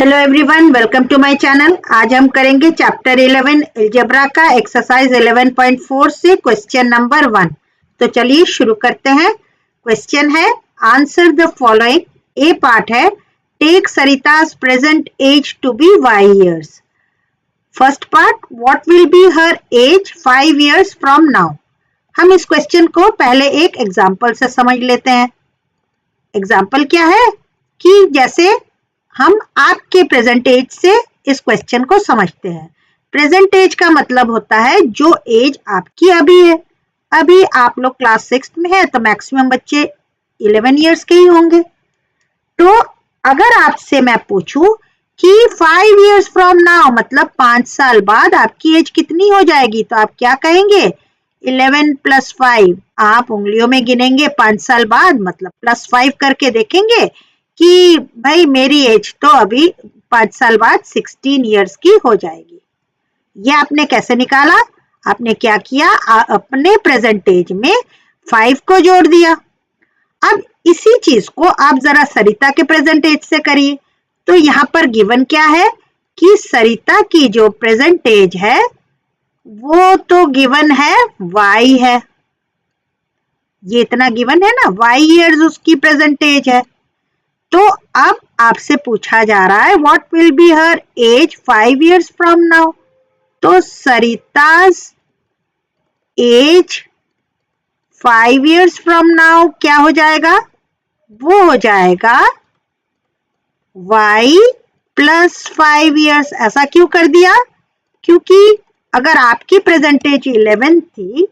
Hello everyone, welcome to my channel. आज हम करेंगे चैप्टर 11 अलजेब्रा का एक्सरसाइज 11.4 से क्वेश्चन नंबर 1। तो चलिए शुरू करते हैं। क्वेश्चन है answer the following. A part है take Sarita's present age to be y years। First part what will be her age 5 years from now. हम इस क्वेश्चन को पहले एक एग्जाम्पल से समझ लेते हैं। एग्जाम्पल क्या है कि जैसे हम आपके प्रेजेंट एज से इस क्वेश्चन को समझते हैं। प्रेजेंट एज का मतलब होता है जो एज आपकी अभी है। अभी आप लोग क्लास 6 में है तो मैक्सिमम बच्चे 11 इयर्स के ही होंगे। तो अगर आपसे मैं पूछूं कि 5 इयर्स फ्रॉम नाउ मतलब 5 साल बाद आपकी एज कितनी हो जाएगी, तो आप क्या कहेंगे? 11 + 5। आप उंगलियों में गिनेंगे 5 साल बाद, मतलब +5 करके देखेंगे कि भाई मेरी एज तो अभी 5 साल बाद 16 इयर्स की हो जाएगी। ये आपने कैसे निकाला? आपने क्या किया? अपने प्रेजेंट एज में 5 को जोड़ दिया। अब इसी चीज को आप जरा सरिता के प्रेजेंट एज से करिए। तो यहाँ पर गिवन क्या है कि सरिता की जो प्रेजेंट एज है वो तो गिवन है y है। ये इतना गिवन है ना, y इयर्स उसकी प्रेजेंट एज है। तो अब आपसे पूछा जा रहा है what will be her age 5 years from now. तो Sarita's age 5 years from now क्या हो जाएगा? वो हो जाएगा y + 5 इयर्स। ऐसा क्यों कर दिया? क्योंकि अगर आपकी प्रेजेंट एज 11 थी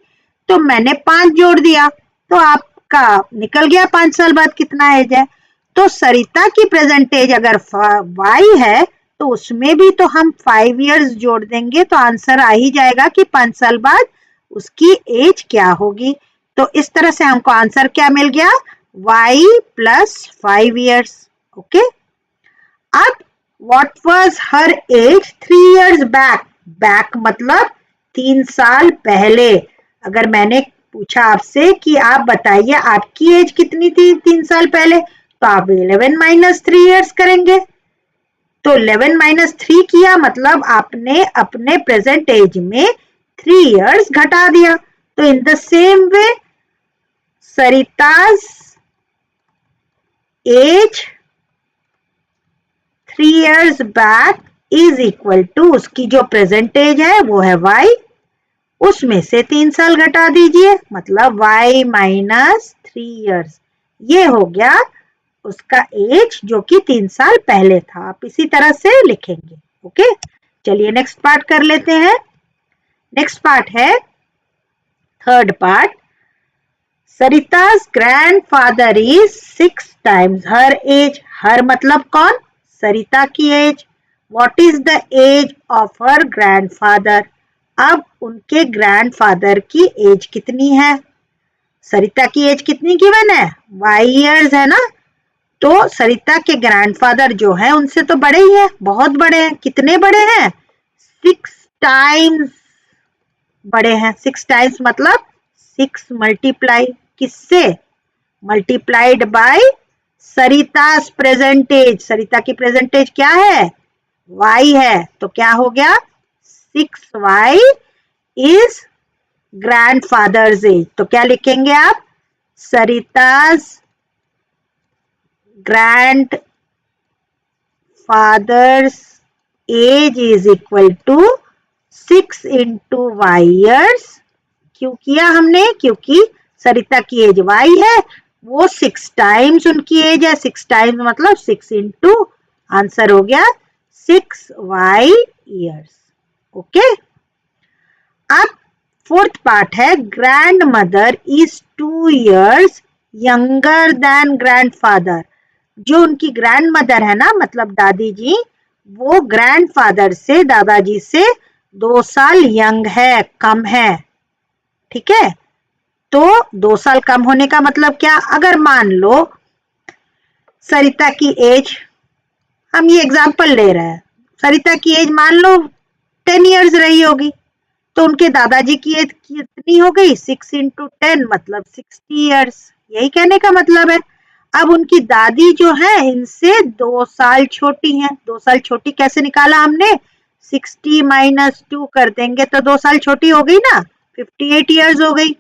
तो मैंने 5 जोड़ दिया तो आपका निकल गया 5 साल बाद कितना एज है। तो सरिता की प्रेजेंट एज अगर y है तो उसमें भी तो हम 5 इयर्स जोड़ देंगे तो आंसर आ ही जाएगा कि 5 साल बाद उसकी एज क्या होगी। तो इस तरह से हमको आंसर क्या मिल गया? y + 5 years. ओके। अब what was her age 3 years back. Back मतलब 3 साल पहले। अगर मैंने पूछा आपसे कि आप बताइए आपकी एज कितनी थी 3 साल पहले, तो आप 11 - 3 इयर्स करेंगे। तो 11 - 3 किया मतलब आपने अपने प्रेजेंट एज में 3 इयर्स घटा दिया। तो in the same way Sarita's age 3 years back is equal to उसकी जो प्रेजेंट एज है वो है y, उसमें से 3 साल घटा दीजिए मतलब y - 3 इयर्स। ये हो गया उसका एज जो कि 3 साल पहले था। आप इसी तरह से लिखेंगे। ओके, चलिए नेक्स्ट पार्ट कर लेते हैं। नेक्स्ट पार्ट है third part. Sarita's grandfather is 6 times her age. Her मतलब कौन? सरिता की age. What is the age of her grandfather. अब उनके ग्रैंडफादर की एज कितनी है? सरिता की एज कितनी गिवन है? y इयर्स है ना। तो सरिता के ग्रैंडफादर जो है उनसे तो बड़े ही है, बहुत बड़े हैं। कितने बड़े हैं? 6 टाइम्स बड़े हैं। 6 टाइम्स मतलब 6 मल्टीप्लाई किससे? Multiplied by Sarita's present age. Sarita की प्रेजेंट एज क्या है? y है। तो क्या हो गया? 6y is grandfathers as. तो क्या लिखेंगे आप? Sarita's grandfather's age is equal to 6 × y years. क्यों किया हमने? क्योंकि सरिता की एज y है, वो 6 टाइम्स उनकी एज है। 6 टाइम्स मतलब 6 × आंसर हो गया 6y इयर्स। ओके। अब फोर्थ पार्ट है grand mother is 2 years younger than grandfather. जो उनकी ग्रैंड मदर है ना, मतलब दादी जी, वो ग्रैंडफादर से, दादाजी से 2 साल यंग है, कम है। ठीक है। तो 2 साल कम होने का मतलब क्या? अगर मान लो सरिता की एज, हम ये एग्जाम्पल ले रहे हैं, सरिता की एज मान लो 10 इयर्स रही होगी, तो उनके दादाजी की एज कितनी हो गई? 6 × 10 मतलब 60 इयर्स। यही कहने का मतलब है। अब उनकी दादी जो है इनसे 2 साल छोटी हैं। 2 साल छोटी कैसे निकाला हमने? 60 माइनस 2 कर देंगे तो 2 साल छोटी हो गई ना, 58 ईयर्स हो गई।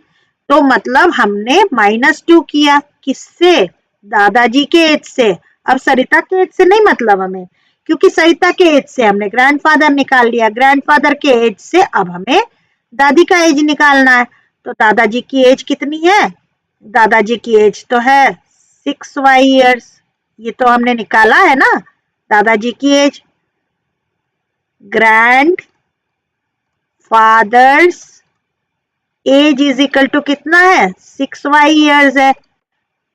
तो मतलब हमने -2 किया, किससे? दादाजी के एज से। अब सरिता के एज से नहीं मतलब हमें, क्योंकि सरिता के एज से हमने ग्रैंडफादर निकाल लिया, ग्रैंडफादर के एज से अब हमें दादी का एज निकालना है। तो दादाजी की एज कितनी है? दादाजी की एज तो है 6y ईयर्स, ये तो हमने निकाला है ना दादाजी की age. Grandfather's age is equal to कितना है? 6y ईयर्स है।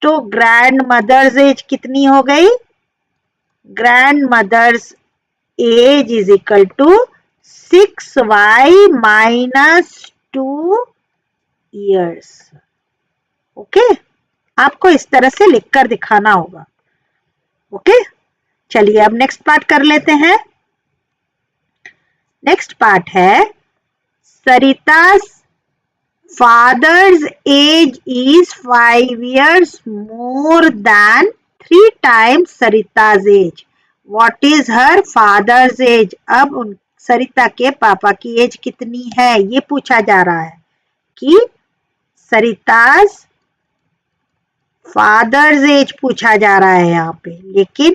तो ग्रैंड मदर्स एज कितनी हो गई? Grandmother's age is equal to 6y minus 2 years. Okay, आपको इस तरह से लिखकर दिखाना होगा। ओके, चलिए अब नेक्स्ट पार्ट कर लेते हैं। नेक्स्ट पार्ट है Sarita's father's age is 5 years more than 3 times Sarita's age. What is her father's age? अब उन सरिता के पापा की एज कितनी है ये पूछा जा रहा है कि सरिता's फादर्स एज पूछा जा रहा है यहाँ पे, लेकिन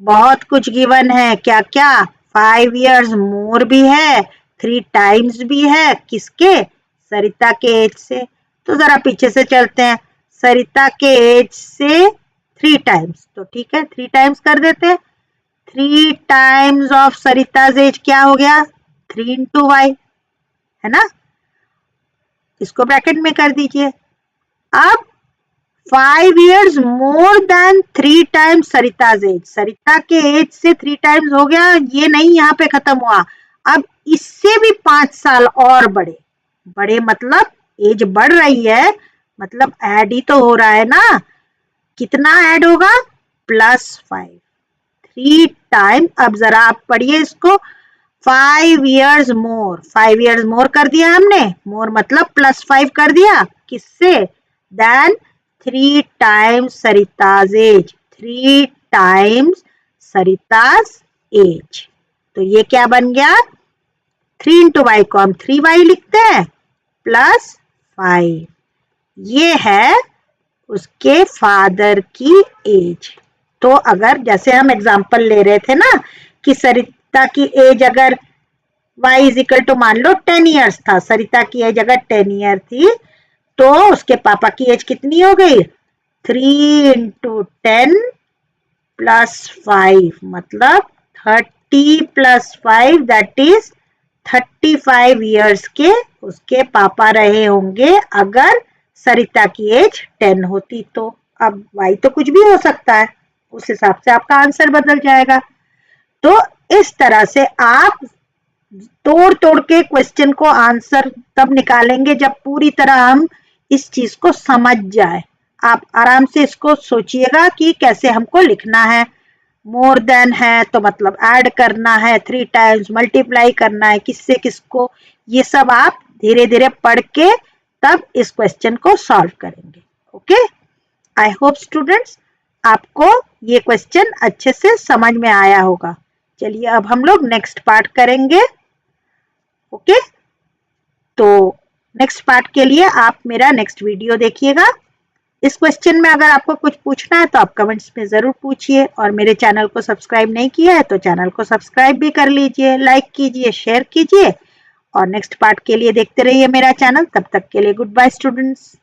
बहुत कुछ गिवन है। क्या क्या? 5 ईयर्स मोर भी है, 3 टाइम्स भी है, किसके? सरिता के एज से। तो जरा पीछे से चलते हैं, सरिता के एज से 3 टाइम्स, तो ठीक है 3 टाइम्स कर देते हैं। 3 टाइम्स ऑफ सरिता's एज क्या हो गया? 3 into y, है ना? इसको ब्रैकेट में कर दीजिए। अब 5 years more than 3 times Sarita's age, Sarita के एज से 3 टाइम्स हो गया, ये नहीं यहाँ पे खत्म हुआ। अब इससे भी 5 साल और बड़े, बड़े मतलब एज बढ़ रही है, मतलब ऐड ही तो हो रहा है ना। कितना ऐड होगा? +5, 3 टाइम। अब जरा आप पढ़िए इसको, 5 years more, 5 years more कर दिया हमने, मोर मतलब +5 कर दिया, किससे? Then 3 times Sarita's age, 3 times Sarita's age। तो ये क्या बन गया? 3 into y को हम 3y लिखते हैं +5, ये है उसके फादर की एज। तो अगर जैसे हम एग्जांपल ले रहे थे ना कि सरिता की एज अगर y इज इक्वल टू मान लो 10 ईयर्स था, सरिता की एज अगर 10 ईयर थी, तो उसके पापा की एज कितनी हो गई? 3 into 10 +5 मतलब 30 + 5 दैट इज 35 ईयर्स के उसके पापा रहे होंगे अगर सरिता की एज 10 होती तो। अब y तो कुछ भी हो सकता है, उस हिसाब से आपका आंसर बदल जाएगा। तो इस तरह से आप तोड़ तोड़ के क्वेश्चन को आंसर तब निकालेंगे जब पूरी तरह हम इस चीज को समझ जाए। आप आराम से इसको सोचिएगा कि कैसे हमको लिखना है। मोर देन है तो मतलब ऐड करना है, 3 टाइम्स मल्टीप्लाई करना है, किससे किसको, ये सब आप धीरे धीरे पढ़ के तब इस क्वेश्चन को सॉल्व करेंगे। ओके, आई होप स्टूडेंट्स आपको ये क्वेश्चन अच्छे से समझ में आया होगा। चलिए अब हम लोग नेक्स्ट पार्ट करेंगे। ओके, तो नेक्स्ट पार्ट के लिए आप मेरा नेक्स्ट वीडियो देखिएगा। इस क्वेश्चन में अगर आपको कुछ पूछना है तो आप कमेंट्स में जरूर पूछिए, और मेरे चैनल को सब्सक्राइब नहीं किया है तो चैनल को सब्सक्राइब भी कर लीजिए, लाइक कीजिए, शेयर कीजिए, और नेक्स्ट पार्ट के लिए देखते रहिए मेरा चैनल। तब तक के लिए गुड बाय स्टूडेंट्स।